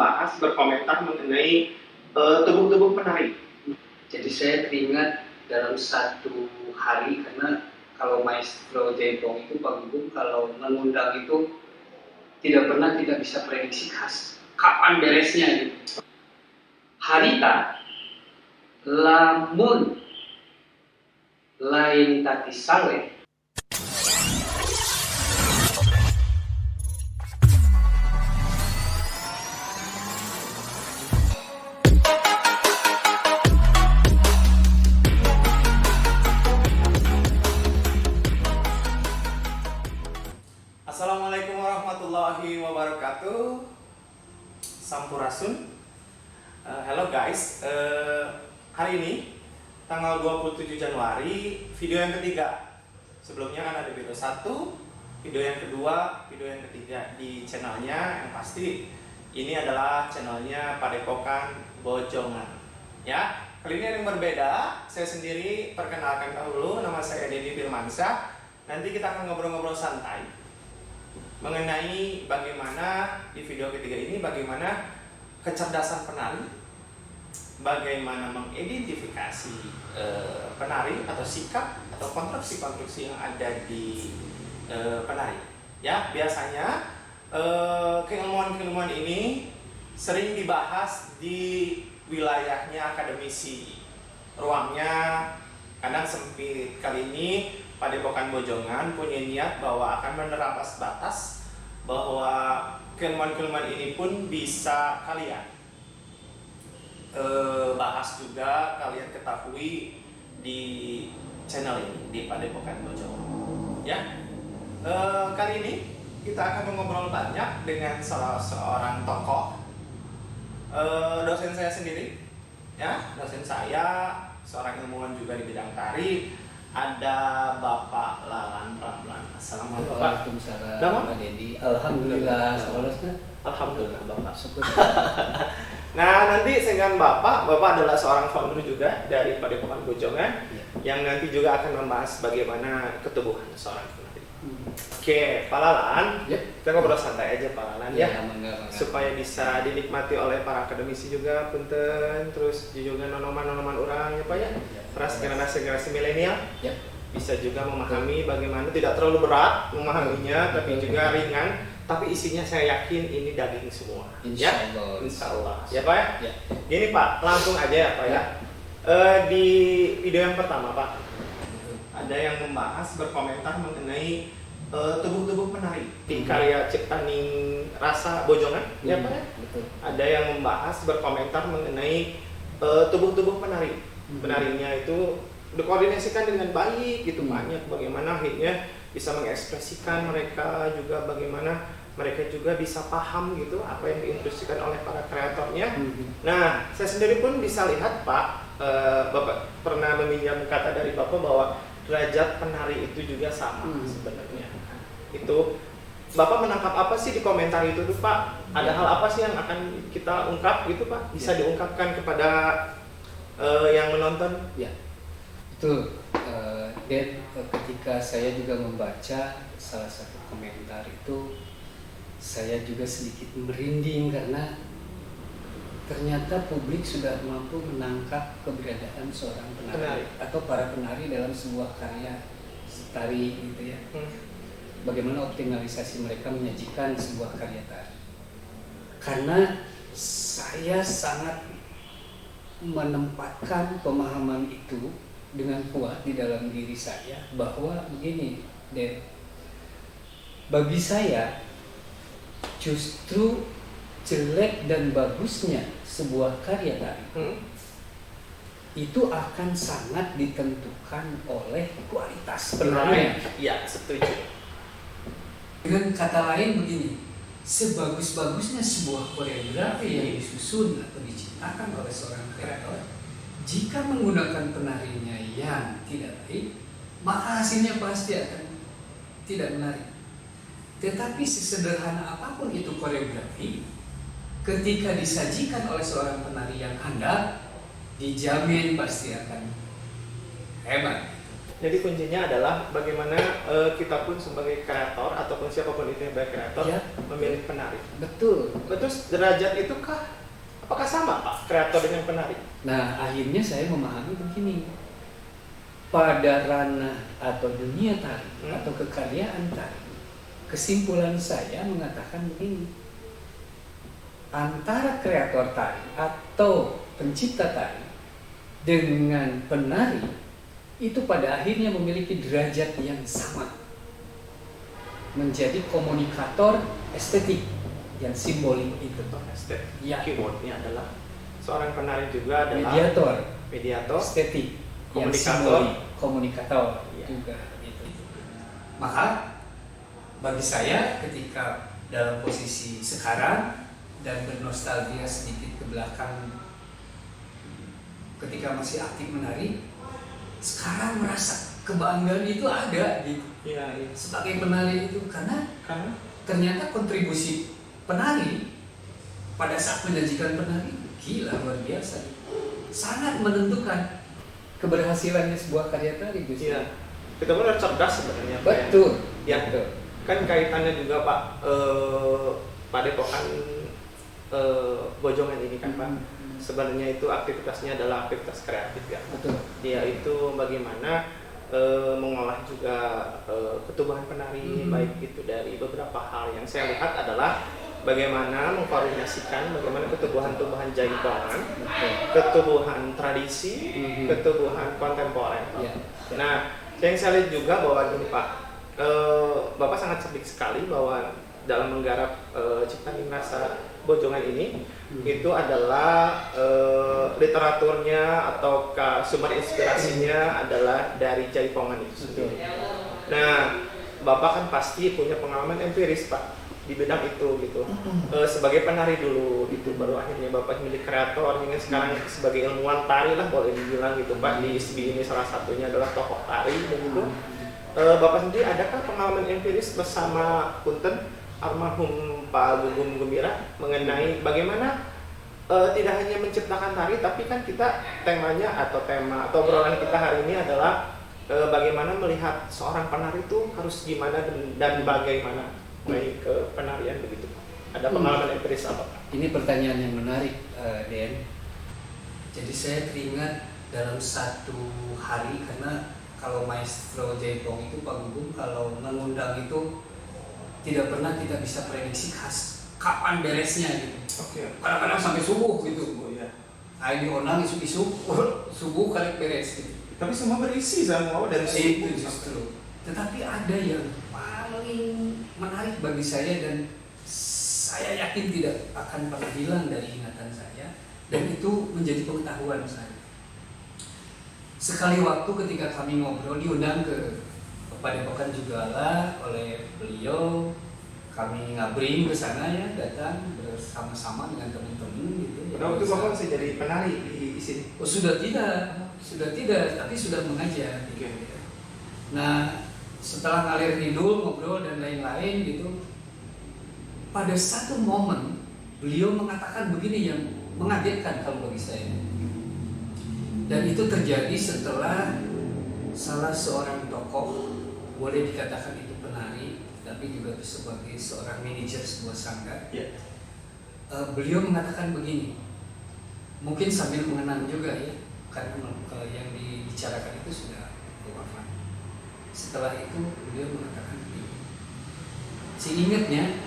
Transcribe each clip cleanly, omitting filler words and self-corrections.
membahas, berkomentar mengenai tubuh-tubuh penari. Jadi saya teringat dalam satu hari, karena kalau maestro jaipong itu Pak Gugum kalau mengundang itu tidak pernah kita bisa prediksi khas kapan beresnya gitu. Harita lamun lain tati saleh. Assalamualaikum warahmatullahi wabarakatuh. Sampurasun. Hello guys, hari ini tanggal 27 Januari video yang ketiga. Sebelumnya kan ada video 1, video yang kedua, video yang ketiga di channelnya. Yang pasti ini adalah channelnya Padepokan Bojongan. Ya, kali ini ada yang berbeda. Saya sendiri perkenalkan dahulu, nama saya Deddy Firmansyah. Nanti kita akan ngobrol-ngobrol santai mengenai bagaimana di video ketiga ini bagaimana kecerdasan penari, bagaimana mengidentifikasi penari atau sikap atau konstruksi-konstruksi yang ada di penari. Ya, biasanya keilmuan-keilmuan ini sering dibahas di wilayahnya akademisi. Ruangnya kadang sempit. Kali ini Padepokan Bojongan punya niat bahwa akan menerabas batas, bahwa keilmuan-keilmuan ini pun bisa kalian bahas juga, kalian ketahui di channel ini, di Padepokan Bojongan. Ya, kali ini kita akan mengobrol banyak dengan salah seorang tokoh, dosen saya sendiri. Ya, dosen saya seorang ilmuwan juga di bidang tari. Ada Bapak Lalan Ramlan. Assalamualaikum Pak. Waalaikumsalam Nama? Pak Deddy. Alhamdulillah. Alhamdulillah Bapak. Nah, nanti dengan Bapak adalah seorang founder juga dari Padepokan Bojongan yang nanti juga akan membahas bagaimana ketubuhan seorang penari. Oke, Pak Lalan, kita ngobrol santai aja Pak Lalan ya, supaya bisa dinikmati oleh para akademisi juga, punten, terus juga nonoman orang ya Pak ya. Ras generasi milenial bisa juga memahami bagaimana, tidak terlalu berat memahaminya, tapi juga ringan, tapi isinya saya yakin ini daging semua. Insya Allah. Ya Pak ya? Gini Pak, langsung aja ya Pak ya. Di video yang pertama Pak, ada yang membahas, berkomentar mengenai tubuh-tubuh penari di karya Ciptaning Rasa Bojongan. Ya Pak ya? Ada yang membahas, berkomentar mengenai tubuh-tubuh penari. Penarinya itu dikoordinasikan dengan baik gitu, banyak bagaimana akhirnya bisa mengekspresikan mereka, juga bagaimana mereka juga bisa paham gitu apa yang diinstruksikan oleh para kreatornya. Nah, saya sendiri pun bisa lihat Pak, Bapak pernah meminjam kata dari Bapak bahwa derajat penari itu juga sama sebenarnya. Itu Bapak menangkap apa sih di komentar itu tuh Pak? Ada hal apa sih yang akan kita ungkap gitu Pak? Bisa diungkapkan kepada yang menonton? Ya, betul. Dan ketika saya juga membaca salah satu komentar itu, saya juga sedikit merinding karena ternyata publik sudah mampu menangkap keberadaan seorang penari atau para penari dalam sebuah karya tari gitu ya. Bagaimana optimalisasi mereka menyajikan sebuah karya tari. Karena saya sangat menempatkan pemahaman itu dengan kuat di dalam diri saya bahwa begini, Dan, bagi saya justru jelek dan bagusnya sebuah karya tari itu akan sangat ditentukan oleh kualitas penarinya. Ya, setuju. Dengan kata lain begini, sebagus-bagusnya sebuah koreografi yang disusun atau diciptakan oleh seorang kreator, jika menggunakan penarinya yang tidak baik, maka hasilnya pasti akan tidak menarik. Tetapi sesederhana apapun itu koreografi, ketika disajikan oleh seorang penari yang handal, dijamin pasti akan hebat. Jadi kuncinya adalah bagaimana kita pun sebagai kreator ataupun siapapun itu yang sebagai kreator Ya. memilih penari. Betul. Betul, derajat itu apakah sama Pak kreator dengan penari? Nah, akhirnya saya memahami begini. Pada ranah atau dunia tari atau kekaryaan tari, kesimpulan saya mengatakan begini. Antara kreator tari atau pencipta tari dengan penari itu pada akhirnya memiliki derajat yang sama, menjadi komunikator estetik yang simbolik itu. Estetik. Ya. Keywordnya adalah seorang penari juga adalah mediator estetik yang komunikator. simbolik, komunikator Ya. juga itu. Maka bagi saya ketika dalam posisi sekarang dan bernostalgia sedikit ke belakang ketika masih aktif menari, sekarang merasa kebanggaan itu ada gitu. Iya, iya. Sebagai penari itu karena Karena ternyata kontribusi penari pada saat menyajikan penari gila luar biasa, sangat menentukan keberhasilannya sebuah karya tari Gus. iya. Kita pun harus cerdas sebenarnya Pak, ya. Betul. Ya. Betul. Kan kaitannya juga Pak Padepokan Bojongan ini kan Pak. Sebenarnya itu aktivitasnya adalah aktivitas kreatif ya. Betul. Dia itu bagaimana mengolah juga ketubuhan penari, baik itu dari beberapa hal yang saya lihat adalah bagaimana mengkoordinasikan bagaimana ketubuhan-tubuhan jaipongan, ketubuhan tradisi, ketubuhan kontemporer. Ya. Nah, yang saya lihat juga bahwa gini Pak, Bapak sangat cerdik sekali bahwa dalam menggarap Cipta Minasa Bojongan ini itu adalah literaturnya atau sumber inspirasinya adalah dari jaipongan itu sendiri. Nah, Bapak kan pasti punya pengalaman empiris Pak di bidang itu gitu. Sebagai penari dulu itu baru akhirnya Bapak menjadi kreator, hingga sekarang sebagai ilmuwan tari lah boleh dibilang gitu Pak. Di ISBI ini salah satunya adalah tokoh tari begitu. Bapak sendiri adakah pengalaman empiris bersama Punten almarhum Pak Gugum Gembira mengenai bagaimana tidak hanya menciptakan tari, tapi kan kita temanya atau tema atau obrolan kita hari ini adalah bagaimana melihat seorang penari itu harus gimana dan bagaimana baik ke penarian begitu. Ada pengalaman empiris apa Pak? Ini pertanyaan yang menarik, Den. Jadi saya teringat dalam satu hari, karena kalau maestro jaipong itu Pak Gugum kalau mengundang itu tidak pernah kita bisa prediksi khas kapan beresnya gitu. Oke. Kadang-kadang sampai subuh gitu. Ya. Ayo diundang isu-isu subuh kali beres gitu. Tapi semua berisi semua dari Itu justru. Tetapi ada yang paling menarik bagi saya dan saya yakin tidak akan pernah hilang dari ingatan saya, dan itu menjadi pengetahuan saya. Sekali waktu ketika kami ngobrol diundang ke Padepokan Jugala oleh beliau, kami ngabring ke sana ya, datang bersama-sama dengan teman-teman gitu. Nah, waktu Bapak masih jadi penari di sini? Oh, sudah tidak, tapi sudah mengajar. Gitu. Nah, setelah ngalir ngidul, ngobrol dan lain-lain gitu, pada satu momen beliau mengatakan begini yang mengagetkan kalau bagi saya. Dan itu terjadi setelah salah seorang tokoh, boleh dikatakan itu penari, tapi juga sebagai seorang manajer sebuah sanggar. Yeah. Beliau mengatakan begini, mungkin sambil mengenang juga ya, karena yang dibicarakan itu sudah wafat. Setelah itu beliau mengatakan begini, si ingatnya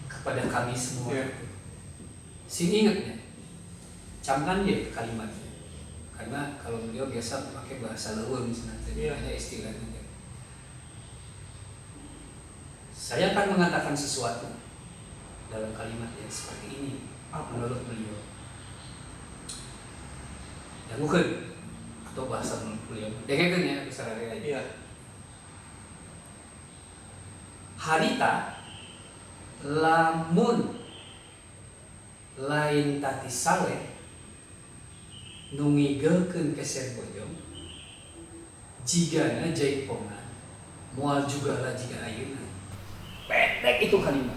kepada kami semua, si ingatnya, camkan ya kalimatnya, karena kalau beliau biasa pakai bahasa leweng misalnya, jadi hanya istilahnya. Saya akan mengatakan sesuatu dalam kalimat yang seperti ini menurut beliau. Ya mungkin atau bahasa menurut beliau. Dengarkan ya besar hari ini. Harita lamun lain tati saleh nungigeukeun keser bojong jigana jaipongan moal juga lah jika ayeuna. Pendek itu kalimat,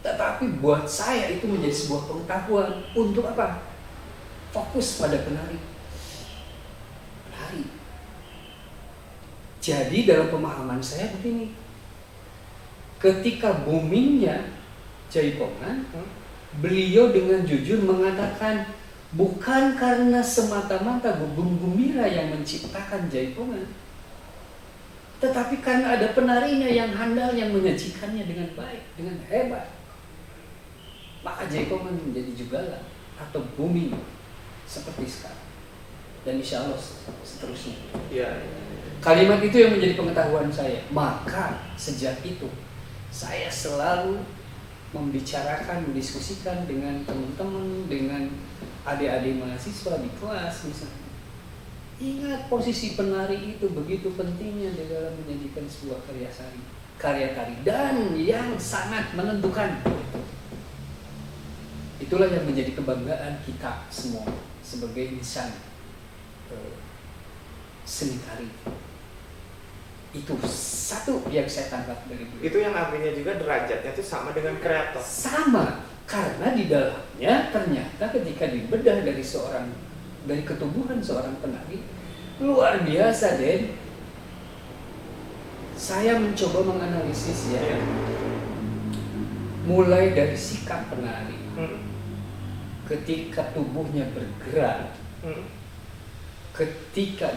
tetapi buat saya itu menjadi sebuah pengetahuan untuk apa? Fokus pada penari. Jadi dalam pemahaman saya begini, ketika boomingnya Jaipongan, beliau dengan jujur mengatakan bukan karena semata-mata Gugum Gumbira yang menciptakan Jaipongan, tetapi karena ada penarinya yang handal yang menyajikannya dengan baik, dengan hebat. Maka Jaipongan menjadi jugalan atau booming seperti sekarang. Dan insya Allah seterusnya. Ya. Kalimat itu yang menjadi pengetahuan saya. Maka sejak itu saya selalu membicarakan, mendiskusikan dengan teman-teman, dengan adik-adik mahasiswa di kelas misalnya. Ingat posisi penari itu begitu pentingnya di dalam menyajikan sebuah karya tari dan yang sangat menentukan. Itulah yang menjadi kebanggaan kita semua sebagai insan seni tari. Itu satu yang saya tangkap dari beliau. Itu yang artinya juga derajatnya itu sama dengan kreator. Sama, karena di dalamnya ternyata ketika dibedah dari ketubuhan seorang penari, luar biasa, Den. Saya mencoba menganalisis ya. Mulai dari sikap penari. Ketika tubuhnya bergerak. Ketika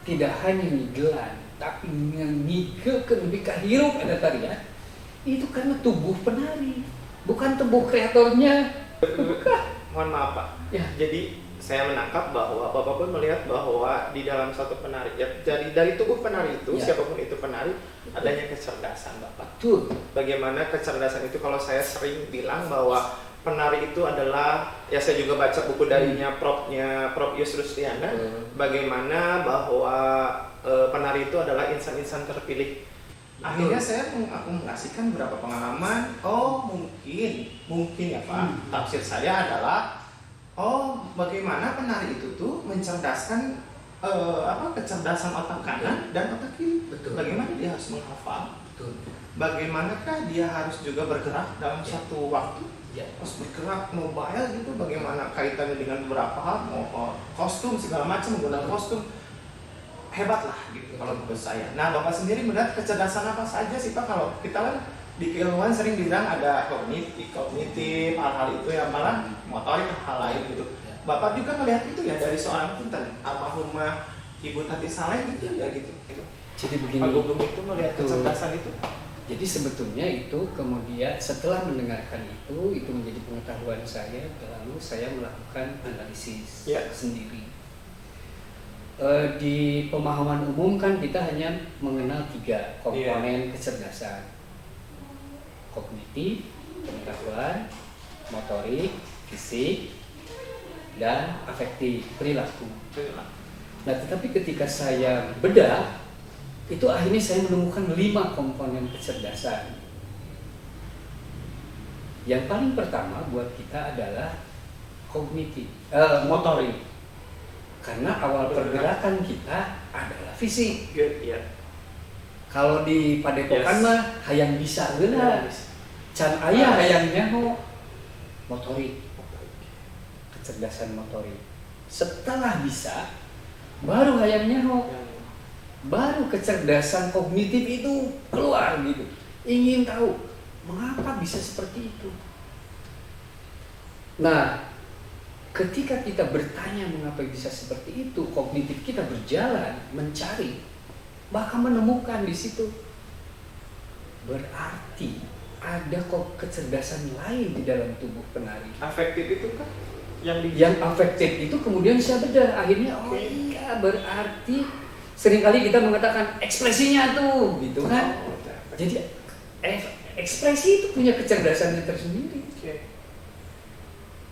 tidak hanya ngigelan, tapi ngigilkan lebih hirup ada tarian. Itu karena tubuh penari, bukan tubuh kreatornya. Mohon maaf Pak. Ya. Jadi saya menangkap bahwa Bapak pun melihat bahwa di dalam satu penari, ya, jadi dari tubuh penari itu, ya, siapapun itu penari, adanya kecerdasan Bapak. Betul. Bagaimana kecerdasan itu, kalau saya sering bilang bahwa penari itu adalah, ya saya juga baca buku darinya Prof. Yusrustiana, bagaimana bahwa penari itu adalah insan-insan terpilih. Akhirnya saya mengakumulasikan beberapa pengalaman. Oh mungkin ya Pak, tafsir saya adalah bagaimana penari itu tuh mencerdaskan kecerdasan otak kanan dan otak kiri. Betul. Bagaimana dia harus menghafal? Betul. Bagaimanakah dia harus juga bergerak dalam satu waktu? Ya. Harus bergerak mobile gitu. Bagaimana kaitannya dengan beberapa hal, kostum segala macam, menggunakan kostum. Hebat lah gitu kalau menurut saya. Nah, Bapak sendiri melihat kecerdasan apa saja sih Pak? Kalau kita kan di keilmuan sering bilang ada kognitif, hal-hal itu yang malah motorik, hal lain gitu. Bapak juga melihat itu ya dari seorang punten almarhumah Ibu Tati Saleh gitu ya gitu. Jadi begini. Pak Gugum itu melihat kecerdasan itu. Jadi sebetulnya itu kemudian setelah mendengarkan itu menjadi pengetahuan saya, lalu saya melakukan analisis sendiri. Di pemahaman umum kan kita hanya mengenal 3 komponen kecerdasan: kognitif, pengetahuan, motorik, fisik, dan afektif, perilaku. Nah, tetapi ketika saya bedah, itu akhirnya saya menemukan 5 komponen kecerdasan. Yang paling pertama buat kita adalah kognitif, motorik. Karena awal pergerakan kita adalah fisik. Kalau di Padepokan mah hayang bisa geuna. Can aya hayang nyaho, motorik. Kecerdasan motorik. Setelah bisa, baru hayang nyaho. Baru kecerdasan kognitif itu keluar gitu. Ingin tahu mengapa bisa seperti itu. Nah, ketika kita bertanya mengapa bisa seperti itu, kognitif kita berjalan mencari, bahkan menemukan di situ. Berarti ada kecerdasan lain di dalam tubuh penari. Afektif itu kan yang afektif itu kemudian saya bedah. Akhirnya iya, berarti seringkali kita mengatakan ekspresinya tuh gitu kan. Jadi ekspresi itu punya kecerdasannya tersendiri.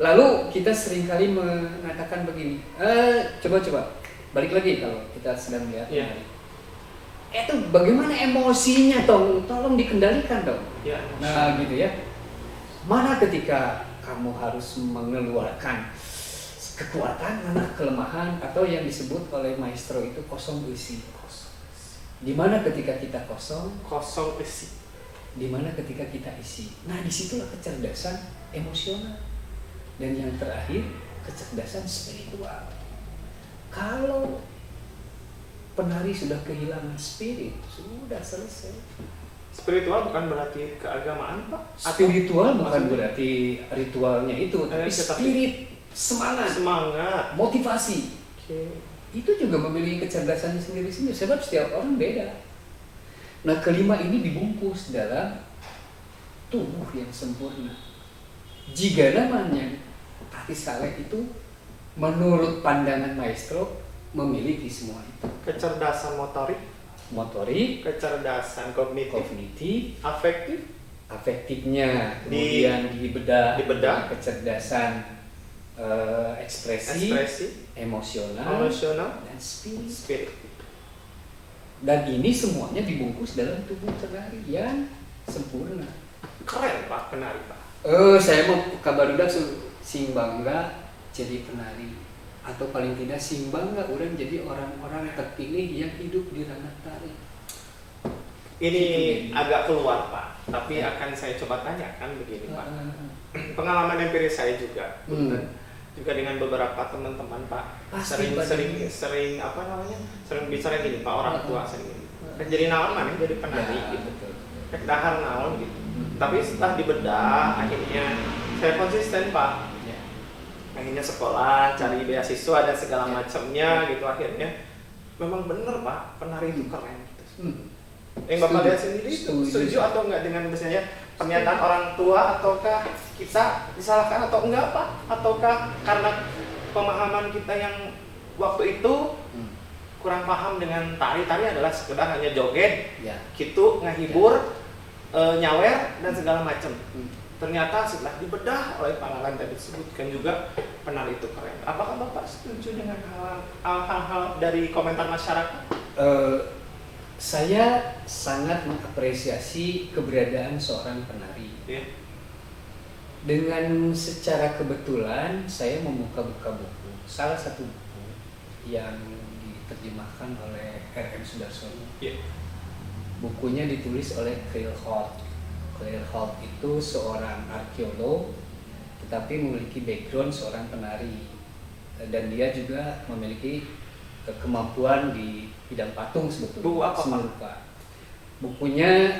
Lalu kita seringkali mengatakan begini, coba balik lagi kalau kita sedang melihat penari. Itu bagaimana emosinya tolong dikendalikan dong. Nah gitu ya. Mana ketika kamu harus mengeluarkan kekuatan, mana kelemahan, atau yang disebut oleh maestro itu kosong isi. Dimana ketika kita kosong isi. Dimana ketika kita isi. Nah disitulah kecerdasan emosional. Dan yang terakhir, kecerdasan spiritual. Kalau penari sudah kehilangan spirit, sudah selesai. Spiritual bukan berarti keagamaan, Pak? Spiritual bukan maksudnya? berarti ritualnya itu, tapi spirit, semangat, motivasi. Itu juga memiliki kecerdasannya sendiri-sendiri, sebab setiap orang beda. Nah, kelima ini dibungkus dalam tubuh yang sempurna. Jika namanya Tari Saleh itu menurut pandangan maestro memiliki semua itu. Kecerdasan motorik, kecerdasan kognitif, afektifnya, kemudian dibedah, kecerdasan ekspresi, emosional, dan spirit. Dan ini semuanya dibungkus dalam tubuh penari yang sempurna. Keren Pak, penari Pak. Saya mau kabar udah sing bangga jadi penari, atau paling tidak sing bangga orang jadi orang-orang terpilih yang hidup di ranah tari. Ini agak keluar Pak, tapi akan saya coba tanyakan begini Pak. Pengalaman empiris saya juga, juga dengan beberapa teman-teman Pak, sering bicara gini Pak, orang tua sering gini. Jadi naon mana jadi penari gitu, dahar naon gitu. Tapi setelah dibedah, akhirnya saya konsisten Pak. Akhirnya sekolah, cari beasiswa dan segala macamnya gitu, akhirnya memang bener Pak, penari itu keren gitu. Yang Bapak lihat sendiri setuju atau enggak dengan misalnya pernyataan orang tua, ataukah kita disalahkan atau enggak Pak? Ataukah karena pemahaman kita yang waktu itu kurang paham dengan tari adalah sekedar hanya joget, gitu, ngehibur, nyawer dan segala macam. Ternyata setelah dibedah oleh Pangalan tadi disebutkan juga penari itu keren. Apakah Bapak setuju dengan hal-hal dari komentar masyarakat? Saya sangat mengapresiasi keberadaan seorang penari. Dengan secara kebetulan saya membuka-buka buku. Salah satu buku yang diterjemahkan oleh R.M. Sudarsono. Bukunya ditulis oleh Cleo Holt. Cleo Holt itu seorang arkeolog, tetapi memiliki background seorang penari, dan dia juga memiliki kemampuan di bidang patung sebetulnya. Buku apa Pak? Bukunya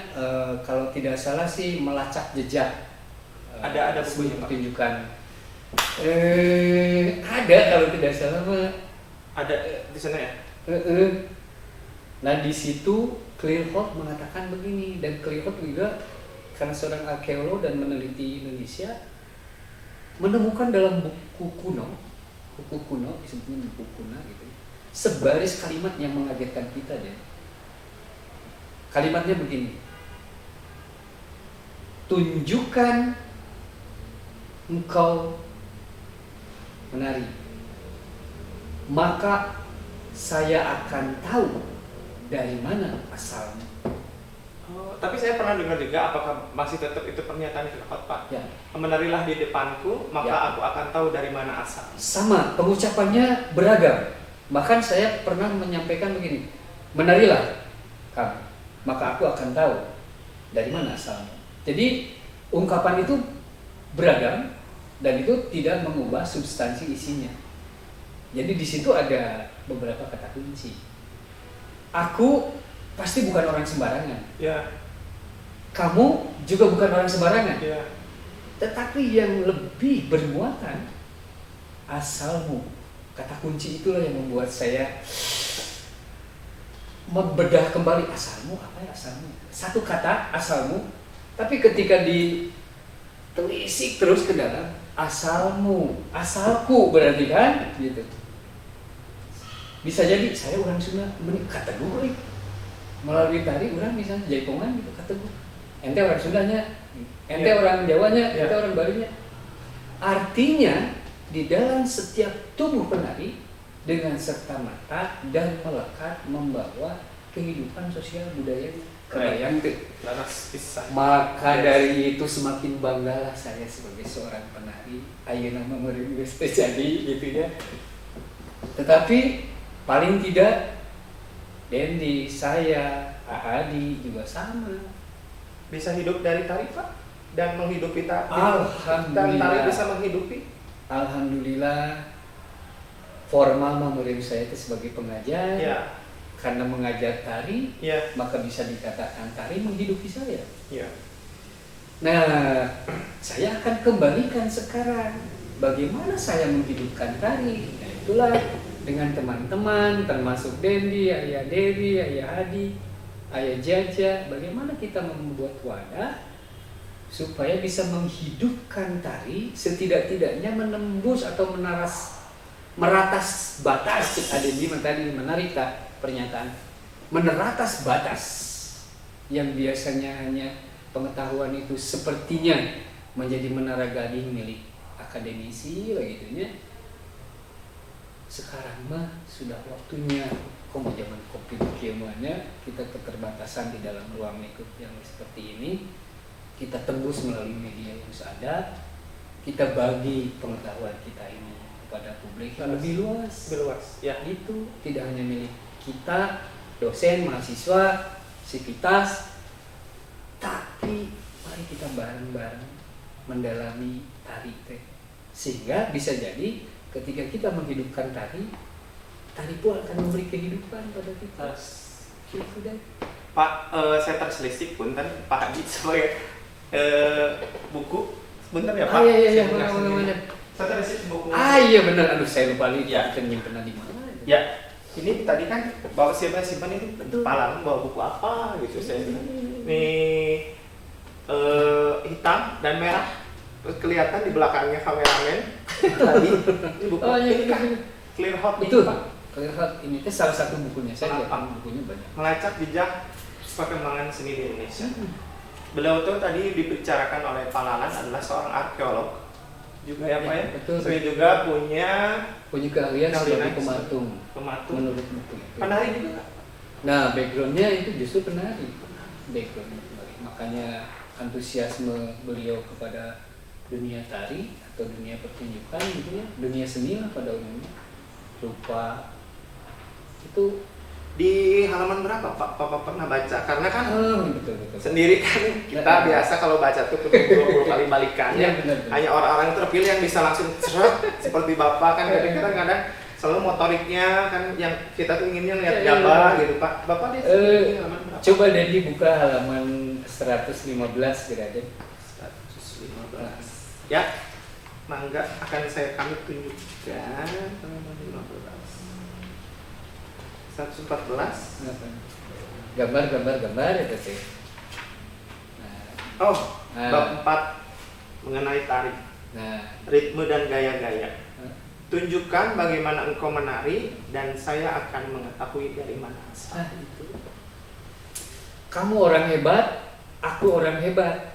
kalau tidak salah sih Melacak Jejak. Ada bukunya Pak? Tunjukkan. Ada kalau tidak salah Pak. Ada di sana ya? Nah di situ Cleo Holt mengatakan begini, dan Cleo Holt juga karena seorang arkeolog dan meneliti Indonesia, menemukan dalam buku kuno disebutnya buku kuno gitu, sebaris kalimat yang mengagetkan kita deh. Kalimatnya begini: tunjukkan engkau menari, maka saya akan tahu dari mana asalmu. Tapi saya pernah dengar juga, apakah masih tetap itu pernyataan Filhot Pak? Menarilah di depanku, maka aku akan tahu dari mana asal. Sama, pengucapannya beragam. Bahkan saya pernah menyampaikan begini: menarilah kamu, maka aku akan tahu dari mana asalmu. Jadi ungkapan itu beragam dan itu tidak mengubah substansi isinya. Jadi di situ ada beberapa kata kunci. Aku pasti bukan orang sembarangan. Kamu juga bukan orang sembarangan. Tetapi yang lebih bermuatan asalmu. Kata kunci itulah yang membuat saya membedah kembali asalmu. Apa ya asalmu? Satu kata asalmu, tapi ketika ditelisik terus ke dalam, asalmu, asalku berarti kan gitu. Bisa jadi saya orang Sunda kategori melalui tari orang misalnya jaipongan gitu kategori. Ente orang Sundanya, ente orang Jawanya, ente orang Balinya. Artinya di dalam setiap tubuh penari dengan serta merta dan melekat membawa kehidupan sosial budayanya. Kebayang tuh. Maka dari itu semakin banggalah saya sebagai seorang penari. Ayeuna mah meureun geus teu jadi gitu ya. Tetapi paling tidak Dendi, saya, Adi juga sama. Bisa hidup dari tari Pak? Dan menghidupi tari? Alhamdulillah. Dan tari bisa menghidupi? Alhamdulillah. Formal mah meureun saya itu sebagai pengajar. karena mengajar tari, Ya. maka bisa dikatakan tari menghidupi saya. Ya. Nah, saya akan kembalikan sekarang bagaimana saya menghidupkan tari. Nah, itulah dengan teman-teman, termasuk Dendi, Ayah Dewi, Ayah Hadi, Ayah Jaja, bagaimana kita membuat wadah supaya bisa menghidupkan tari, setidak-tidaknya menembus atau meratas batas. Ada di tadi menarik tak pernyataan, meneratas batas yang biasanya hanya pengetahuan itu sepertinya menjadi menara gading milik akademisi begitunya. Sekarang mah sudah waktunya, kok zaman kopi bagaimana kita keterbatasan di dalam ruang lingkup yang seperti ini, kita tembus melalui media yang ada, kita bagi pengetahuan kita ini kepada publik yang lebih luas. Ya. Itu tidak hanya milik kita, dosen, mahasiswa, sivitas, tapi mari kita bareng-bareng mendalami tari teh, sehingga bisa jadi ketika kita menghidupkan tari, tari pun akan memberi kehidupan pada kita. Gitu deh. Pak, saya terselisih punten Pak Hadi sebagai buku. Bentar ya Pak. Iya, Saya mana. Saya terselisih buku. Iya benar, aduh saya lupa lagi. Ya. Kita nyimpen di mana? Ya. Ini tadi kan bawa simpan ini Betul. Palang bawa buku apa gitu saya. Ini hitam dan merah. Terus kelihatan di belakangnya kameramen tadi. Ini buku. Oh iya, Ini kan Clear Hot itu Pak. Clear Hot ini teh salah satu bukunya saya. Kenapa? Bukunya banyak. Melacak jejak perkembangan seni di Indonesia. Beliau tuh tadi dibicarakan oleh Pak Lalan adalah seorang arkeolog juga ya Pak ya. Betul. Saya juga punya keahlian sebagai pematung. Menurut buku itu. penari juga. Nah, backgroundnya itu justru penari. Backgroundnya penari. Makanya antusiasme beliau kepada dunia tari atau dunia pertunjukan gitu ya, dunia seni lah pada umumnya. Lupa itu Di halaman berapa Pak? Papa pernah baca? Karena kan betul. sendiri kan kita biasa kalau baca tuh perlu 20 kali balikannya. Iya, benar. Hanya orang-orang terpilih yang bisa langsung seret seperti Bapak kan. Jadi kita kadang selalu motoriknya kan yang kita tuh inginnya lihat Iya, gambar iya. gitu Pak. Bapak di halaman berapa? Coba Dendi buka halaman 115 Graden. 115. Ya. Mangga akan kami tunjukkan halaman 15. 114. Gambar itu sih. Oh, Nah. bab 4 mengenai tari, Nah, ritme dan gaya-gaya. Nah. Tunjukkan bagaimana engkau menari dan saya akan mengetahui dari mana asal. itu. Kamu orang hebat, aku orang hebat.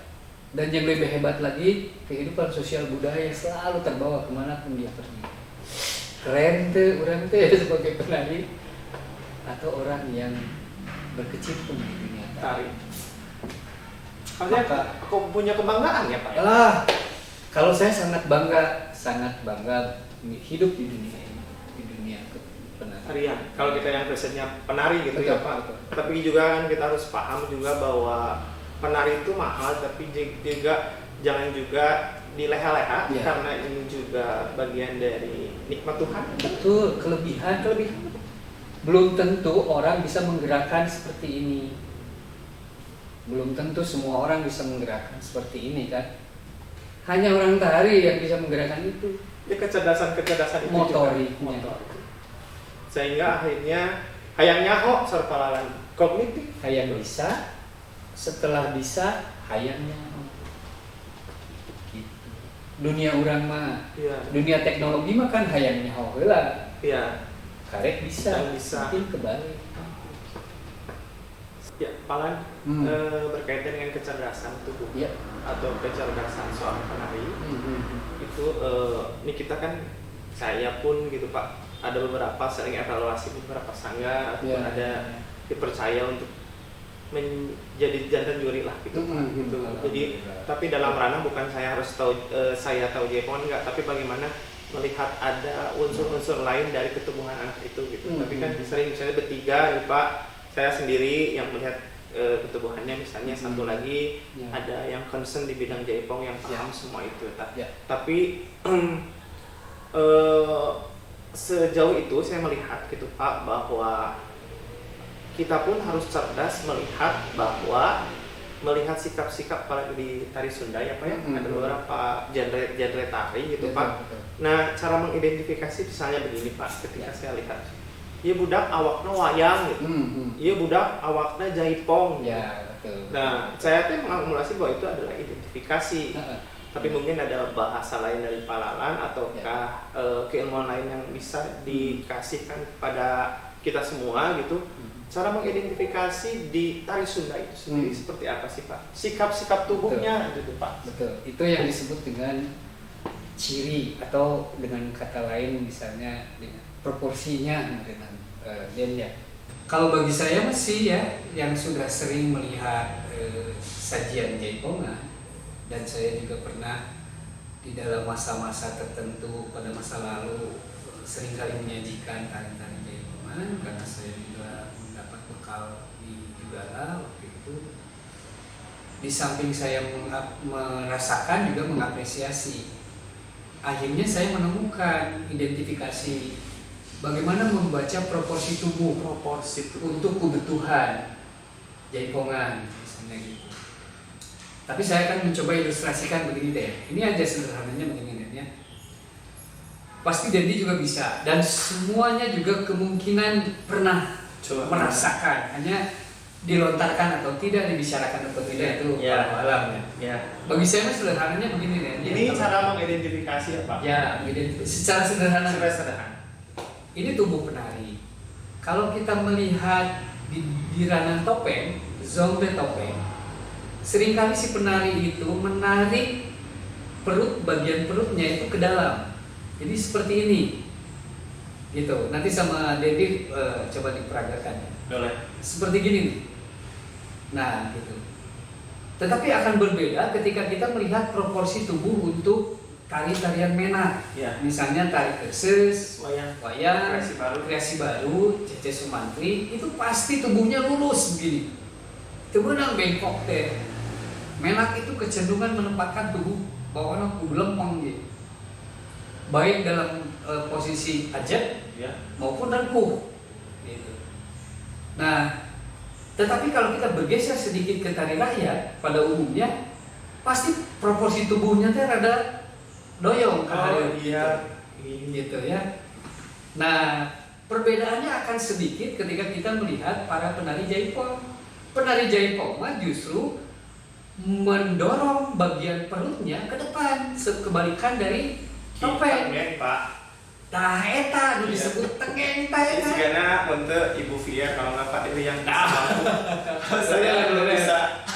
Dan yang lebih hebat lagi, kehidupan sosial budaya selalu terbawa kemanapun dia pergi. Keren tuh, orang tuh sebagai penari atau orang yang berkecimpung di dunia tari. Tari. Maksudnya aku punya kebanggaan ya Pak? Ya? Lah, kalau saya sangat bangga hidup di dunia ini, di dunia penari. Tarian. Kalau kita yang biasanya penari gitu Betul, ya Pak. betul. Tapi juga kan kita harus paham juga bahwa penari itu mahal, tapi juga jangan juga dileha-leha Ya. karena ini juga bagian dari nikmat Tuhan. Betul, kelebihan. Belum tentu orang bisa menggerakkan seperti ini. Belum tentu semua orang bisa menggerakkan seperti ini kan. Hanya orang tari yang bisa menggerakkan itu. Ya kecerdasan itu Motorik. juga motorik. Sehingga akhirnya hayangnya kok serpalalan kognitif. Hayang bisa, setelah bisa hayangnya. Gitu. Dunia orang mah, Iya. dunia teknologi mah kan hayangnya heula. Iya. Karek bisa, Yang bisa. mungkin kebalik. Ya, Palan Hmm. berkaitan dengan kecerdasan tubuh Iya. atau kecerdasan seorang penari itu ini kita kan saya pun gitu Pak ada beberapa sering evaluasi beberapa sanggar ataupun Iya. ada dipercaya untuk menjadi jantan juri lah gitu Pak. Gitu. Jadi tapi dalam ranah bukan saya harus tahu saya tahu Jepang enggak, tapi bagaimana melihat ada unsur-unsur lain dari ketubuhan anak itu gitu. Tapi kan sering misalnya bertiga nih Pak, saya sendiri yang melihat ketubuhannya misalnya satu lagi Ya. ada yang concern di bidang Jaipong yang paham Ya. semua itu. Ya. Tapi sejauh itu saya melihat gitu Pak bahwa kita pun harus cerdas melihat bahwa melihat sikap-sikap apalagi di tari Sunda ya Pak ya, ada beberapa genre tari gitu Pak. Nah, cara mengidentifikasi misalnya begini Pak, ketika saya lihat iya budak awakna wayang gitu, iya budak awakna jaipong. Ya, betul. Nah, saya tuh mengakumulasi bahwa itu adalah identifikasi. Tapi mungkin ada bahasa lain dari Palalan ataukah keilmuan lain yang bisa dikasihkan kepada kita semua gitu. Cara mengidentifikasi di tari Sunda itu sendiri seperti apa sih Pak? Sikap-sikap tubuhnya gitu Pak. Betul. Itu yang disebut dengan ciri atau dengan kata lain misalnya dengan proporsinya dengan ya. Kalau bagi saya masih ya yang sudah sering melihat sajian jaipongan, dan saya juga pernah di dalam masa-masa tertentu pada masa lalu seringkali menyajikan tari-tari jaipongan karena saya juga mendapat bekal di Jugala waktu itu. Di samping saya merasakan juga mengapresiasi, akhirnya saya menemukan identifikasi bagaimana membaca proporsi tubuh untuk kebutuhan jaipongan misalnya gitu. Tapi saya akan mencoba ilustrasikan begini deh. Ini aja sederhananya begini ya. Pasti Dendi juga bisa dan semuanya juga kemungkinan pernah merasakan, hanya dilontarkan atau tidak, dibicarakan atau tidak itu alam ya. Bagi saya sederhananya begini deh. Ini cara mengidentifikasi ya Pak? Ya, secara sederhana. Ini tubuh penari. Kalau kita melihat di ranah topeng, zongde topeng, seringkali si penari itu menarik bagian perutnya itu ke dalam. Jadi seperti ini, gitu. Nanti sama Dedi coba diperagakan. Boleh. Seperti gini nih. Nah, gitu. Tetapi akan berbeda ketika kita melihat proporsi tubuh untuk tari-tarian menak, misalnya tari Keses, wayang, kreasi baru, Cece Sumantri, itu pasti tubuhnya lurus begini. Temenang bengkok deh. Menak itu kecenderungan menempatkan tubuh bawahnya lempeng gitu. Baik dalam posisi ajat maupun rengkuh. Gitu. Nah, tetapi kalau kita bergeser sedikit ke tari rakyat, pada umumnya pasti proporsi tubuhnya teh rada doyong gitu ya. Nah, perbedaannya akan sedikit ketika kita melihat para penari jaipong. Penari jaipong mah justru mendorong bagian perutnya ke depan, kebalikan dari topeng. Pak. Tah eta nu disebut tengeng tah eta. Sigana untuk Ibu Fia kalau nggak Pak Dewi yang saya belum bisa.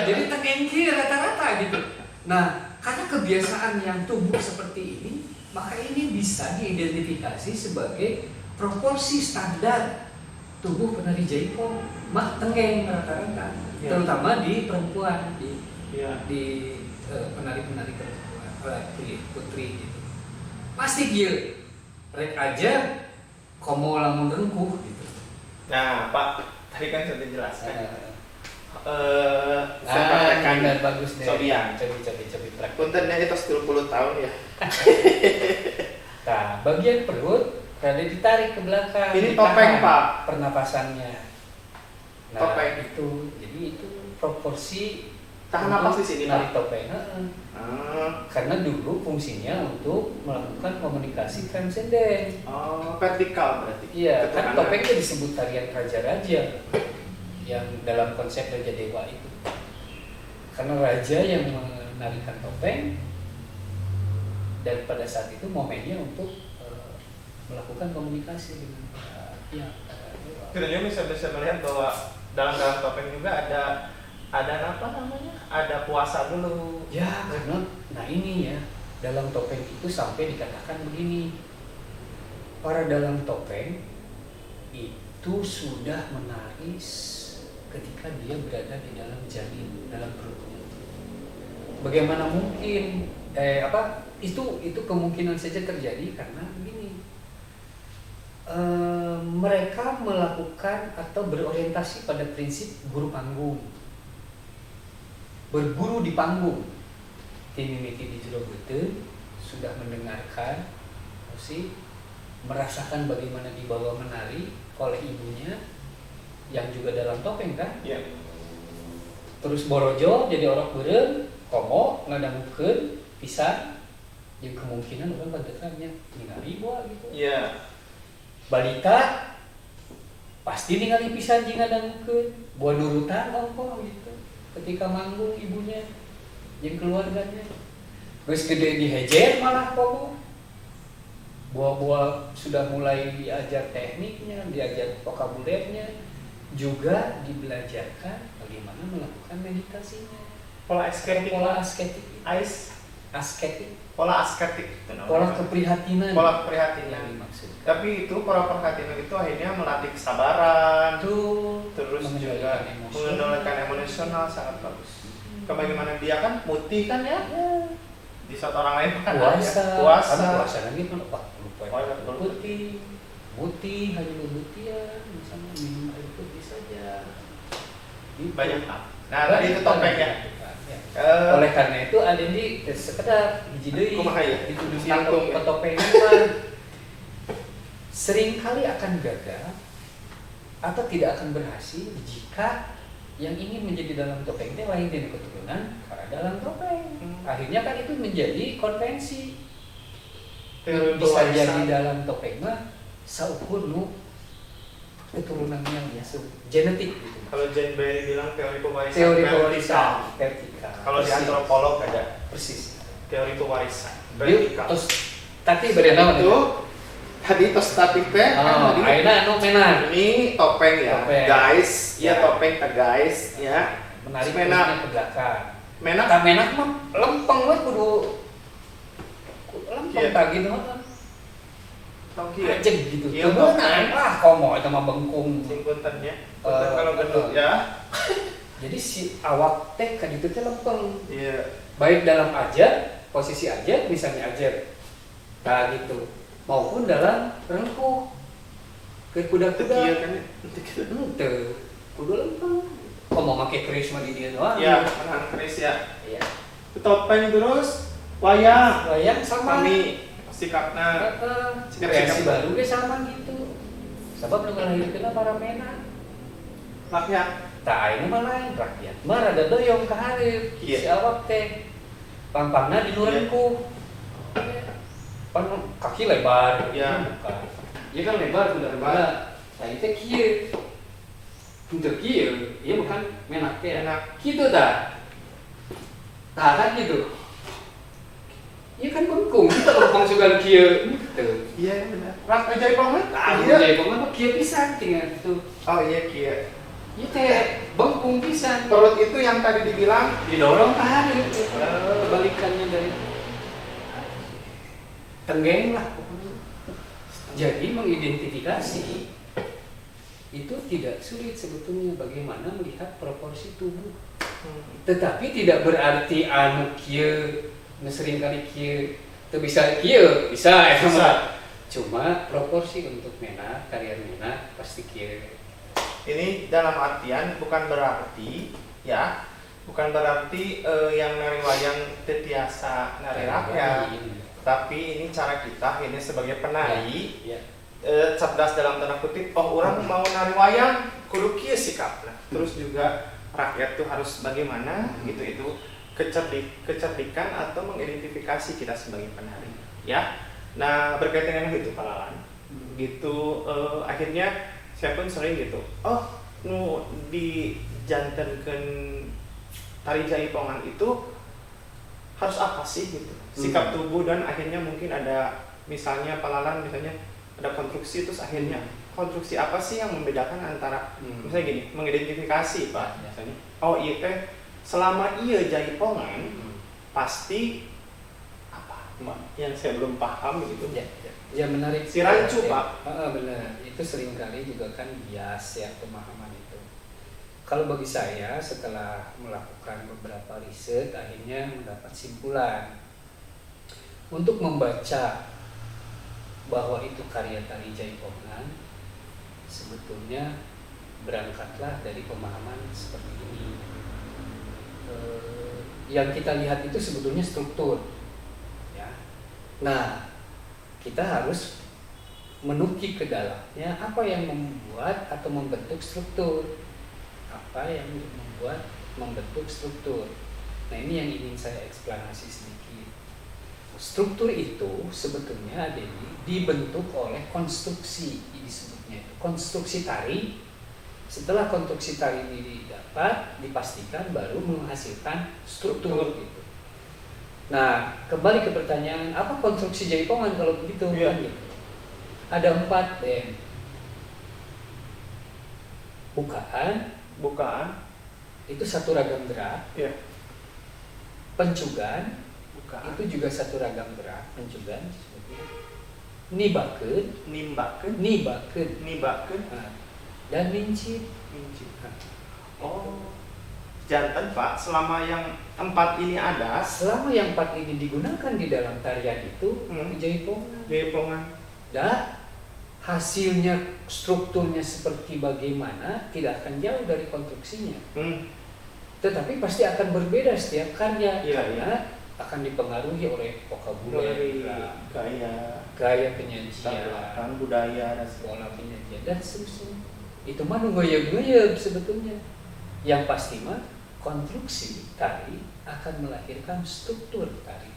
Jadi tengeng kieu rata-rata gitu. Nah, karena kebiasaan yang tumbuh seperti ini, maka ini bisa diidentifikasi sebagai proporsi standar tubuh penari jaipong, mah tengeng rata-rata, terutama di perempuan, di penari-penari perempuan, putri gitu. Pasti kieu rek aja komo lamun rengkuh gitu. Nah, Pak, tadi kan sudah dijelaskan. Saya bagus deh. Sobian. Cobi praktek. Puntennya itu 10 tahun ya. Nah, bagian perut rada ditarik ke belakang. Ini topeng, Pak. Pernapasannya. Nah, topeng itu. Jadi itu proporsi tahan napas di sini, Pak. Topeng. Karena dulu fungsinya untuk melakukan komunikasi transenden. Vertikal berarti. Iya, kan topeng itu disebut tarian raja-raja yang dalam konsep Raja Dewa itu. Karena raja yang menarikan topeng dan pada saat itu momennya untuk melakukan komunikasi dengan dewa. Kita bisa melihat bahwa dalam topeng juga ada apa namanya? Ada puasa dulu. Ya, karena nah ini ya, dalam topeng itu sampai dikatakan begini. Para dalam topeng itu sudah menari ketika dia berada di dalam janin, dalam perutnya. Bagaimana mungkin itu kemungkinan saja terjadi karena begini. Mereka melakukan atau berorientasi pada prinsip guru panggung. Berguru di panggung. Timimiti di jero beuteun sudah mendengarkan merasakan bagaimana dibawa menari oleh ibunya, yang juga dalam topeng kan. Iya. Terus borojo jadi orok beureum, komo ngadangukeun pisan yang kemungkinan orang bandekannya ningali boa gitu. Iya. Balita pasti ningali pisan jeung ngadangukeun, boa nurutan ongko gitu. Ketika manggung ibunya jeung keluarganya. Geus gede dihejer malah komo. Boa-boa sudah mulai diajar tekniknya, diajar vokabulernya, juga dibelajarkan bagaimana melakukan meditasinya. Pola asketik. Pola asketik. Asketik. Pola asketik itu namanya. Pola keprihatinan. Pola keprihatinan. Yang dimaksud. Tapi itu pola keprihatinan itu akhirnya melatih kesabaran. Terus juga mengendalikan emosional sangat bagus. Bagaimana dia kan mutih kan ya? Di saat orang lain kan puasa lagi kan putih hanya putih misalnya minum air putih saja gitu. Banyak hal. Nah tadi itu topeng ya. Oleh karena itu ada di sekedar hiji deui itu dunia topeng sering kali akan gagal atau tidak akan berhasil jika yang ingin menjadi dalam topeng itu lain dari keturunan karena dalam topeng. Akhirnya kan itu menjadi konvensi. Bisa jadi dalam topeng mah saukur nu keturunannya biasa genetik gitu. Kalau Jane Berry bilang teori pewarisan. Teori pewarisan vertikal. Kalau di antropolog ada persis teori pewarisan vertikal. Terus tapi berenang itu tadi tos statik teh kan ayeuna anu menan. Ini topeng ya. Topeng. Guys, ya topeng teh guys ya. Menarik menak ke belakang. Menak ka menak mah lempeng we kudu lempeng tah gitu mah. Ajeg gitu. Iya, beunang komo eta mah bengkung sing puntennya. Kalau gendut ya. Jadi si awak teh ka ditu teh lempeng. Iya. Baik dalam aja, posisi aja misalnya aja. Nah gitu. Maupun dalam rengkuh ke kuda-kuda kan kudu lempeng mau pakai keris mah di dia doang ya menahan keris ya iya topeng terus wayang sama kami sikapna kreasi baru ge sama gitu sebab nu ngalahirkeun para mena rakyat tah ayeuna mah lain rakyat mah rada doyong ka hareup si awak teh pang-pangna di nu rengkuh pan kaki lebar ya ya kan lebar benar-benar tadi teh kieu untuk kieu ieu bukan menak teh enak kitu tah kan gitu ieu kan bengkung kita lempang sugan kieu gitu iya benar rak jaipong mah jaipong mah kieu pisan tinggal gitu oh iya kieu ieu teh bengkung pisan perut itu yang tadi dibilang didorong ke hareup kebalikannya dari tenggeng lah. Jadi mengidentifikasi itu tidak sulit sebetulnya bagaimana melihat proporsi tubuh. Tetapi tidak berarti anu kieu sering kali kieu teu bisa kieu bisa. Cuma proporsi untuk mena kalian mena pasti kieu. Ini dalam artian bukan berarti ya yang nari wayang tetiasa nari rakyat. Tapi ini cara kita ini sebagai penari cerdas dalam tanda kutip orang mau nari wayang kudu kieu sikapna terus juga rakyat tuh harus bagaimana gitu itu kecerdikan atau mengidentifikasi kita sebagai penari ya nah berkaitan dengan itu Palalan gitu akhirnya saya pun sering gitu nu dijantenkeun tari jaipongan itu harus apa sih gitu sikap tubuh dan akhirnya mungkin ada misalnya Palalan misalnya ada konstruksi terus akhirnya konstruksi apa sih yang membedakan antara misalnya gini mengidentifikasi Pak misalnya iya teh selama iya jaipongan pasti apa yang saya belum paham gitu ya menarik si rancu Pak benar itu seringkali juga kan bias ya pemahaman itu. Kalau bagi saya setelah melakukan beberapa riset akhirnya mendapat simpulan untuk membaca bahwa itu karya tari jaipongan sebetulnya berangkatlah dari pemahaman seperti ini. Yang kita lihat itu sebetulnya struktur ya. Nah kita harus menukik ke dalamnya apa yang membuat atau membentuk struktur. Apa yang membentuk struktur. Nah, ini yang ingin saya eksplanasi sedikit. Struktur itu sebetulnya dibentuk oleh konstruksi, disebutnya itu konstruksi tari. Setelah konstruksi tari ini didapat, dipastikan baru menghasilkan struktur gitu. Nah, kembali ke pertanyaan, apa konstruksi jaipongan kalau begitu? Iya. Kan gitu. Ada 4 bukaan, itu satu ragam gerak. Iya. Pencugan, Bukaan. itu juga satu ragam gerak, pencugan sebetulnya. Nimbakeun, nah, dan mincit. Oh, jantan Pak, selama yang 4 ini ada, Selama yang 4 ini digunakan di dalam tarian itu, jaipongan. jaipongan. Dan hasilnya, strukturnya seperti bagaimana tidak akan jauh dari konstruksinya. Tetapi pasti akan berbeda setiap karya, karena akan dipengaruhi oleh vocabulary, gaya penyajian, budaya, dan pola penyajian, dan seterusnya. Itu mah ngoyog-ngoyog sebetulnya. Yang pasti mah konstruksi tari akan melahirkan struktur tari.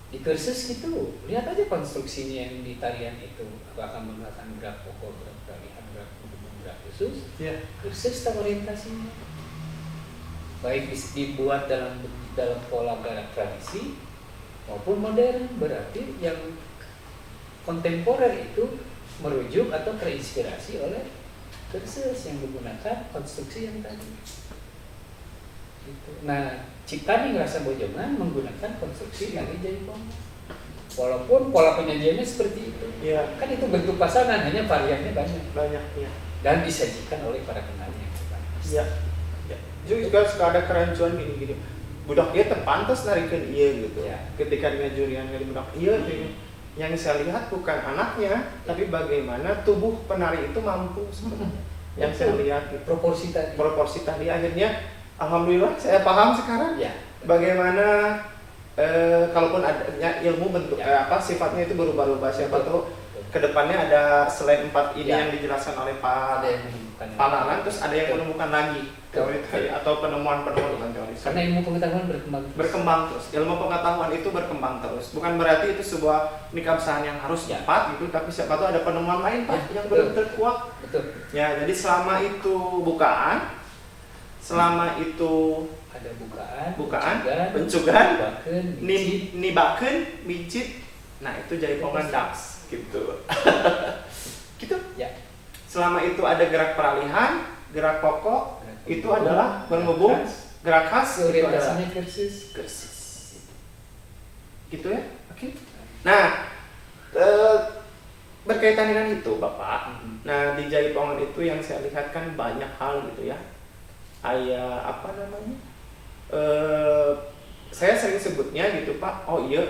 Di kursus gitu, lihat aja konstruksinya yang di tarian itu, akan menggunakan gerak pokok, gerak peralihan, gerak pendukung, gerak khusus. Kursus tak orientasinya, baik dibuat dalam pola gerak tradisi maupun modern. Berarti yang kontemporer itu merujuk atau terinspirasi oleh kursus yang menggunakan konstruksi yang tadi. Gitu. Nah, Ciptaning Rasa Bojongan menggunakan konstruksi dari jaipongan. Walaupun pola penyajiannya seperti itu, kan itu bentuk pasangan, hanya variannya banyak, dan disajikan oleh para penari yang terbatas. Juga suka ada kerancuan gini-gini. Budak dia terpantas narikeun ieu gitu. Ketika ngajurian dari budak ieu, yang saya lihat bukan anaknya, tapi bagaimana tubuh penari itu mampu sebenarnya. Yang saya lihat gitu. Proporsi tadi akhirnya alhamdulillah saya paham sekarang. Bagaimana kalaupun adanya ilmu bentuk sifatnya itu berubah-ubah, siapa tahu kedepannya ada selain 4 ini yang dijelaskan oleh Pak Nanan, terus ada yang menemukan lagi teori atau penemuan-penemuan bukan teori. Karena ilmu pengetahuan berkembang terus. Ilmu pengetahuan itu berkembang terus. Bukan berarti itu sebuah nikah yang harus tepat gitu, tapi siapa tahu ada penemuan lain Pak yang benar-benar kuat. Ya, jadi selama itu bukaan, selama itu ada bukaan, pencugan, nibakeun, mincit. Nah, itu jaipongan dax gitu. Gitu. Selama itu ada gerak peralihan, gerak pokok, itu adalah berhubung gerak khas, itu adalah kursus. Gitu ya. Oke. Nah, berkaitan dengan itu Bapak. Nah, di jaipongan itu yang saya lihat kan banyak hal gitu ya. Saya sering sebutnya gitu Pak. Oh iya,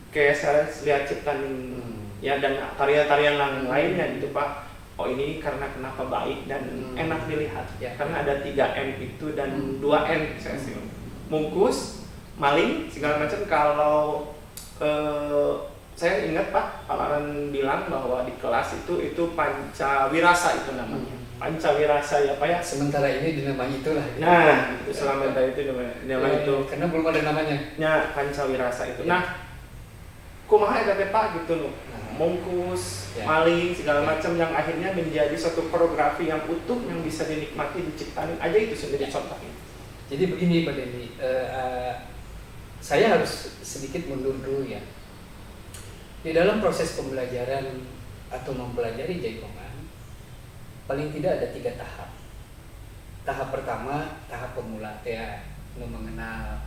kayak saya lihat Ciptaning ya dan tarian-tarian lainnya gitu Pak. Oh ini karena kenapa baik dan enak dilihat karena ada 3M itu dan 2N saya sih. Mungkus, maling, segala macam. Kalau saya ingat Pak Nanan bilang bahwa di kelas itu pancawirasa itu namanya. Pancawirasa ya Pak ya. Sementara ini dinamai itulah. Nah, itu selama itu nama itu. Karena belum ada namanya. Ya, pancawirasa itu. Nah, kumaha eta teh Pak gitu loh. Mungkus, maling, segala macam yang akhirnya menjadi suatu koreografi yang utuh yang bisa dinikmati di Ciptaning aja itu sendiri contohnya. Jadi begini Pak Dendi, saya harus sedikit mundur dulu ya. Di dalam proses pembelajaran atau mempelajari jaipongan, paling tidak ada 3 tahap. Tahap pertama, tahap pemula ya, mengenal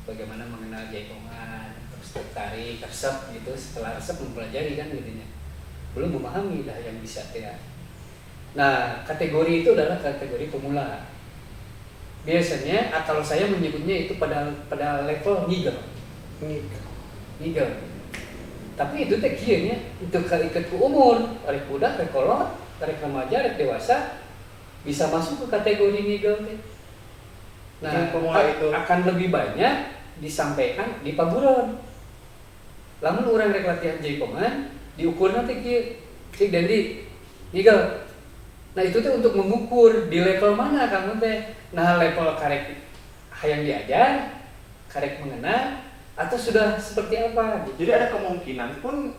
bagaimana mengenal jaipongan, terus tertarik, resep gitu. Setelah resep mempelajari kan gitu ya. Belum memahami lah yang bisa ya. Nah, kategori itu adalah kategori pemula. Biasanya kalau saya menyebutnya itu pada level ngigel. Tapi itu teh kieu nya, itu iket ku umur, arek budak, arek kolot, arek remaja, arek dewasa bisa masuk ke kategori ngigel teh. Nah, itu akan lebih banyak disampaikan di paburon. Lamun urang rek latihan jaipongan, diukur nanti cik Dendi Nigel. Nah itu tuh untuk mengukur di level mana kamu teh. Nah level karek hayang diajar, karek mengenal, atau sudah seperti apa? Jadi ada kemungkinan pun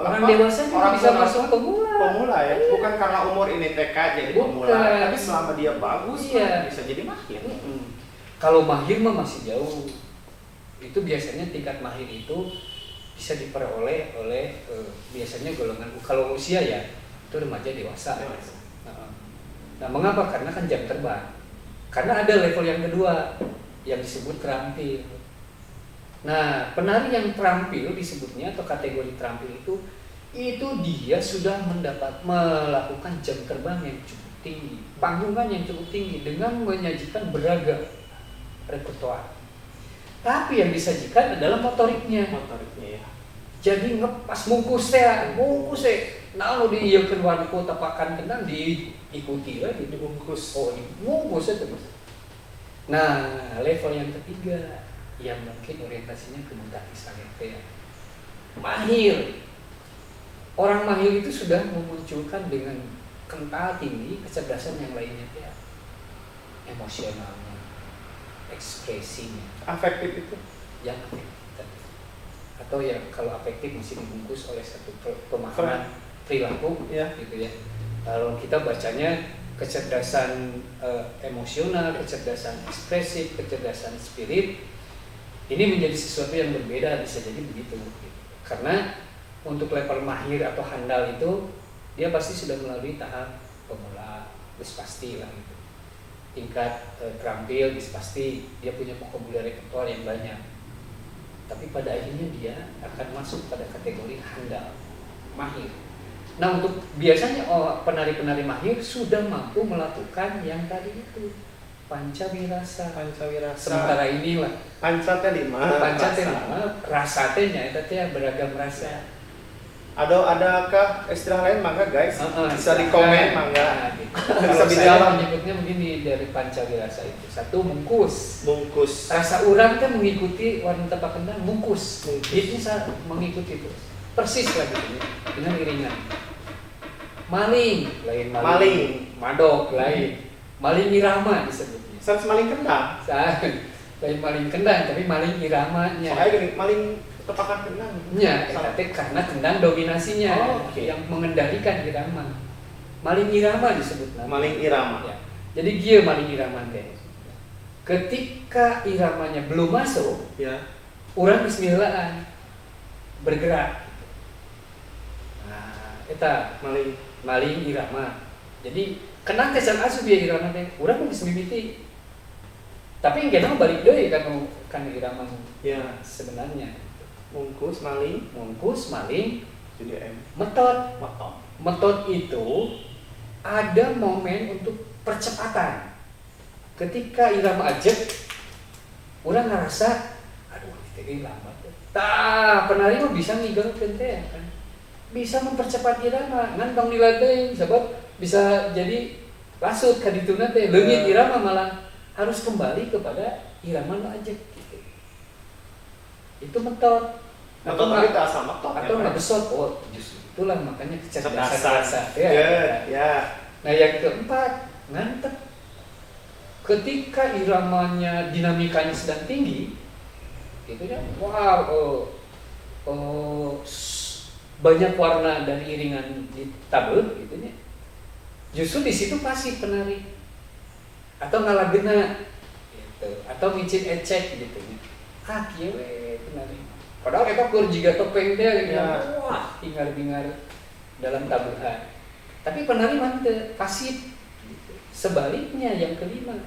orang dewasa juga bisa masuk pemula. Pemula ya, Iya. bukan karena umur ini TK jadi Bukan. pemula, tapi selama dia bagus Iya. kan bisa jadi mahir. Kalau mahir mah masih jauh. Itu biasanya tingkat mahir itu bisa diperoleh oleh biasanya golongan kalau usia ya itu remaja dewasa. Nah, mengapa? Karena kan jam terbang. Karena ada level yang kedua yang disebut terampil. Nah, penari yang terampil disebutnya atau kategori terampil itu dia sudah melakukan jam terbang yang cukup tinggi, panggungan yang cukup tinggi dengan menyajikan beragam repertoar. Tapi yang disajikan adalah motoriknya. Motoriknya ya. Jadi ngepas mungkus nah lo diieukeun wanku tapakan kendang diikuti lagi Dibungkus. oh dibungkus itu. Nah level yang ketiga yang mungkin orientasinya ke buta kisah ya. Mahir. Orang mahir itu sudah memunculkan dengan kental tinggi kecerdasan yang lainnya ya. Emosionalnya, ekspresinya, Afektif itu. yang afektif. Atau yang kalau afektif masih dibungkus oleh satu pemahaman perilaku Ya. gitu ya. Kalau kita bacanya kecerdasan emosional, kecerdasan ekspresif, kecerdasan spirit, ini menjadi sesuatu yang berbeda, bisa jadi begitu. Karena untuk level mahir atau handal itu dia pasti sudah melalui tahap pemula, pasti lah gitu. Tingkat terampil, pasti dia punya vocabulary repertoire yang banyak. Tapi pada akhirnya dia akan masuk pada kategori handal, mahir. Nah untuk biasanya penari-penari mahir sudah mampu melakukan yang tadi itu pancawirasa. Sementara inilah Panca teh 5. rasa tehnya itu teh beragam rasa. Adakah istilah lain mangga guys? Bisa di komen mangga. Kalau saya menyebutnya begini dari pancawirasa itu. Satu mungkus. Rasa urang teh mengikuti warna tepak kendang mungkus. Itu mengikuti terus. Persis lagi ini dengan iringan. Maling, lain maling. Madok lain. Maling irama disebutnya. Sans maling kendang. Lain maling kendang tapi maling iramanya. Soalnya gini, maling tepakan kendang. Ya, tapi karena kendang dominasinya yang mengendalikan irama. Maling irama disebut namanya. Maling irama. Ya. Jadi dia maling irama teh. Ketika iramanya belum masuk, Ya. orang bismillah bergerak. Nah, eta maling irama. Jadi kenang kesan asup ya irama teh. Urang geus mimiti. Tapi engke balik deui kan irama Ya. sebenarnya. Mungkus maling jadi metode itu ada momen untuk percepatan. Ketika irama ajek orang ngerasa aduh ini lambat. Penari mah bisa ngigengkeun teh kan. Bisa mempercepat irama, ngantong dilatih sebab bisa jadi lasut ka dituna teh leungit irama malah harus kembali kepada irama nu ajek gitu. Itu metode. Atau kita asal metode atau nggak besot, justru itulah makanya kecerdasan rasa. Ya. Nah yang keempat ngantep. Ketika iramanya dinamikanya sedang tinggi, gitu ya, banyak warna dari iringan di tabel, gitu ya. Justru di situ pasif penari, atau ngalagena, gitu, atau micin ecek, gitu ya. Kieu penari. Padahal kita kur juga topeng dia wah hingar-bingar dalam tabuhan. Tapi penari mantep pasif. Gitu. Sebaliknya yang kelima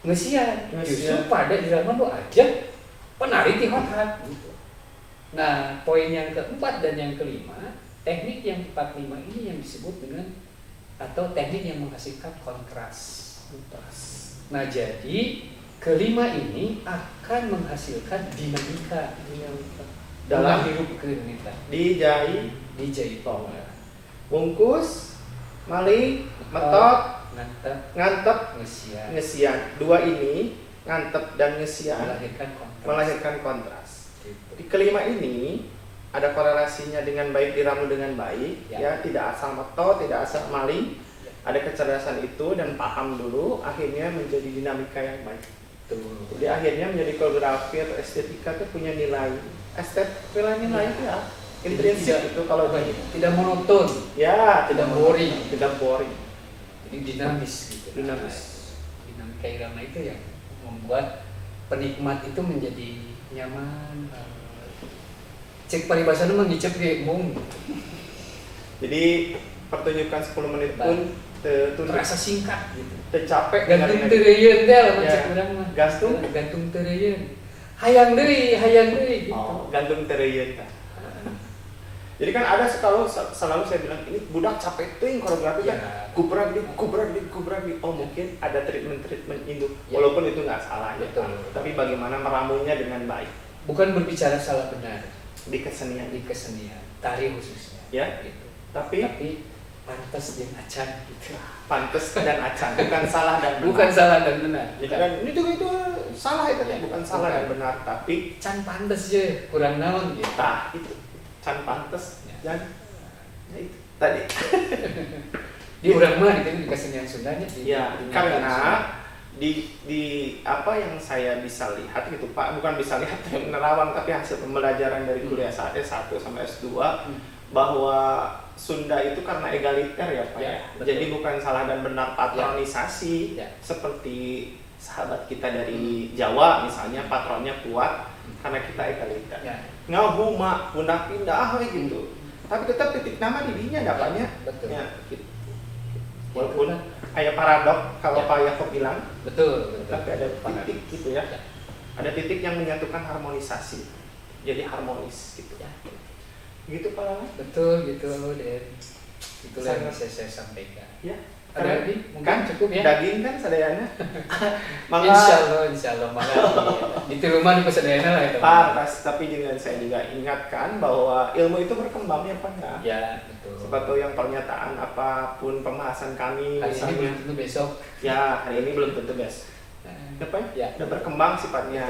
ngesian. Justru pada irama lu aja penari tihotat gitu. Nah poin yang keempat dan yang kelima teknik yang 45 ini yang disebut dengan atau teknik yang menghasilkan kontras. Nah jadi kelima ini akan menghasilkan dinamika dalam hidup kita. Dijahit Bungkus, maling, metot, ngantep, ngesian. Dua ini ngantep dan ngesian melahirkan kontras. Di kelima ini ada korelasinya dengan baik diramu dengan baik, ya tidak asal meto, tidak asal maling, ada kecerdasan itu dan paham dulu, akhirnya menjadi dinamika yang baik. Jadi akhirnya menjadi koreografi atau estetika itu punya nilai nilai itu ya intrinsik itu kalau tidak monoton, ya tidak boring, jadi dinamis gitu. Dinamika irama itu yang membuat penikmat itu menjadi nyaman. Cek paribasana mah ngicep ge mung. Jadi pertunjukan 10 menit pun terasa singkat gitu. Tercapek gantung teureun teh lamun ya. cek urang mah. Gantung teureun. Hayang deui gitu. Oh, gantung teureun tah. Jadi kan ada selalu saya bilang ini budak capek teuing koreografi kan. Kubrak di. Oh, mungkin ada treatment induk. Walaupun itu nggak salah ya. Tapi bagaimana meramunya dengan baik. Bukan berbicara salah benar di kesenian, tari khususnya. Ya. Gitu. Tapi pantas dan acan gitu. Pantas dan acan, bukan salah dan benar. Bukan salah dan benar. Jadi kan itu salah itu ya, bukan salah dan benar, tapi can pantas je, kurang naon gitu. Tah, itu can pantas dan itu tadi. Di urang mah di kesenian Sundanya karena di apa yang saya bisa lihat gitu Pak, bukan bisa lihat yang menerawang tapi hasil pembelajaran dari kuliah S1 sampai S2 bahwa Sunda itu karena egaliter ya Pak ya. Jadi bukan salah dan benar patronisasi seperti sahabat kita dari Jawa misalnya patronnya kuat karena kita egaliter. Ngahuma pundak pindah gitu. Tapi tetap titik nama dirinya dapatnya. Ya, gitu. Walaupun kayak paradok kalau Pak Yakob bilang betul. Tapi ada titik gitu ya. Ada titik yang menyatukan harmonisasi. Jadi harmonis gitu. Gitu Pak Lala? Betul gitu Den. Itulah yang bisa saya sampaikan. Ya. Ada lagi? Mungkin kan cukup ya. Daging kan sadayana. Insya Allah di rumah di pesadayana lah itu. Tapi dengan saya juga ingatkan bahwa ilmu itu berkembang ya Pak ya. Ya betul. Seperti yang pernyataan apapun pembahasan kami hari ini belum tentu besok. Ya hari ini belum tentu besok. Apa ya? Udah berkembang sifatnya.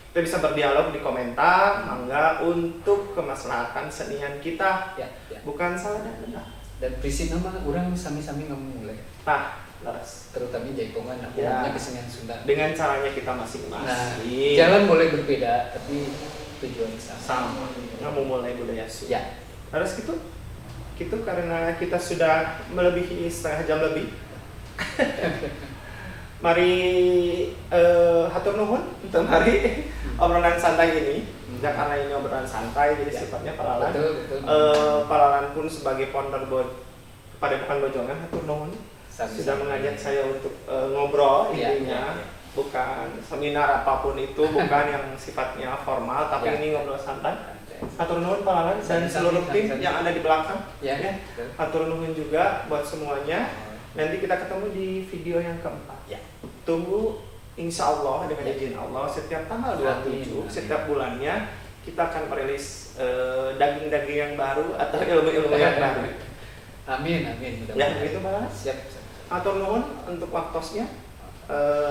Kita bisa berdialog di komentar, mangga untuk kemaslahatan senian kita. Bukan salah dan benar. Dan prinsip nama orang sami-sami ngemulai. Laras. Terutama jaipongan, umumnya kesenian Sunda. Dengan caranya kita masing-masing. Nah, jalan boleh berbeda, tapi tujuan sama. Kamu mulai budaya Sunda. Ya. Laras gitu karena kita sudah melebihi setengah jam lebih. Mari hatur nuhun untuk hari obrolan santai ini. Karena ini obrolan santai jadi sifatnya Palalan. Palalan pun sebagai founder Padepokan Bojongan hatur nuhun sudah mengajak saya untuk ngobrol intinya. Bukan seminar apapun itu, bukan yang sifatnya formal, tapi ini ngobrol santai. Hatur nuhun Palalan dan seluruh tim yang ada di belakang. Hatur nuhun juga buat semuanya. Nanti kita ketemu di video yang keempat. Tunggu insya Allah dengan izin Allah setiap tanggal 27 setiap bulannya kita akan merilis daging-daging yang baru atau ilmu-ilmu yang baru. Amin. Ya begitu Pak. Siap. Atur nuhun untuk waktosnya.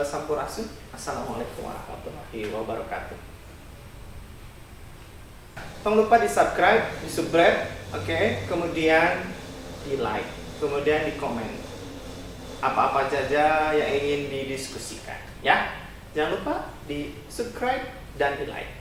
Sampurasun. Assalamualaikum warahmatullahi wabarakatuh. Jangan lupa di subscribe, oke. Kemudian di like, kemudian di komen. Apa-apa saja yang ingin didiskusikan ya. Jangan lupa di subscribe dan di like.